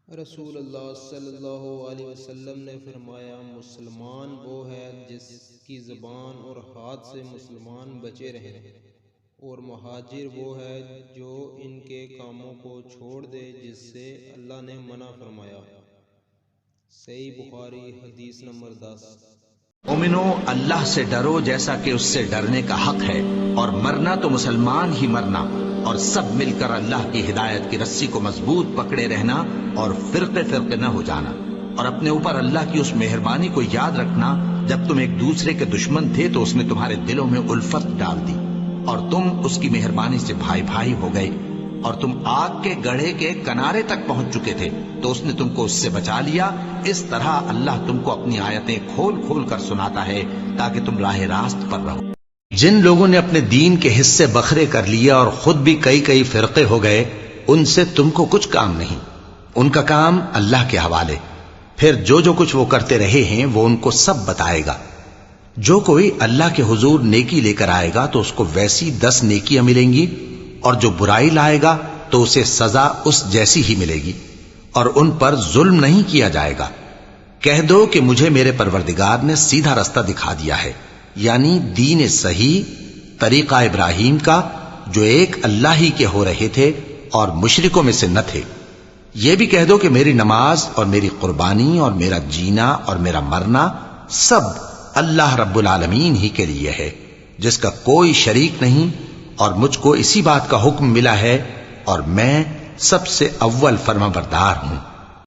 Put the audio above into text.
رسول اللہ صلی اللہ علیہ وسلم نے فرمایا، مسلمان وہ ہے جس کی زبان اور ہاتھ سے مسلمان بچے رہیں، اور مہاجر وہ ہے جو ان کے کاموں کو چھوڑ دے جس سے اللہ نے منع فرمایا۔ صحیح بخاری حدیث نمبر 10۔ مومنو، اللہ سے ڈرو جیسا کہ اس سے ڈرنے کا حق ہے، اور مرنا تو مسلمان ہی مرنا، اور سب مل کر اللہ کی ہدایت کی رسی کو مضبوط پکڑے رہنا اور فرقے فرقے نہ ہو جانا، اور اپنے اوپر اللہ کی اس مہربانی کو یاد رکھنا جب تم ایک دوسرے کے دشمن تھے تو اس نے تمہارے دلوں میں الفت ڈال دی اور تم اس کی مہربانی سے بھائی بھائی ہو گئے، اور تم آگ کے گڑھے کے کنارے تک پہنچ چکے تھے تو اس نے تم کو اس سے بچا لیا۔ اس طرح اللہ تم کو اپنی آیتیں کھول کھول کر سناتا ہے تاکہ تم راہ راست پر رہو۔ جن لوگوں نے اپنے دین کے حصے بکھرے کر لیا اور خود بھی کئی کئی فرقے ہو گئے، ان سے تم کو کچھ کام نہیں، ان کا کام اللہ کے حوالے۔ پھر جو جو کچھ وہ کرتے رہے ہیں وہ ان کو سب بتائے گا۔ جو کوئی اللہ کے حضور نیکی لے کر آئے گا تو اس کو ویسی 10 نیکیاں ملیں گی، اور جو برائی لائے گا تو اسے سزا اس جیسی ہی ملے گی، اور ان پر ظلم نہیں کیا جائے گا۔ کہہ دو کہ مجھے میرے پروردگار نے سیدھا رستہ دکھا دیا ہے، یعنی دین صحیح، طریقہ ابراہیم کا، جو ایک اللہ ہی کے ہو رہے تھے اور مشرکوں میں سے نہ تھے۔ یہ بھی کہہ دو کہ میری نماز اور میری قربانی اور میرا جینا اور میرا مرنا سب اللہ رب العالمین ہی کے لیے ہے، جس کا کوئی شریک نہیں، اور مجھ کو اسی بات کا حکم ملا ہے، اور میں سب سے اول فرمانبردار ہوں۔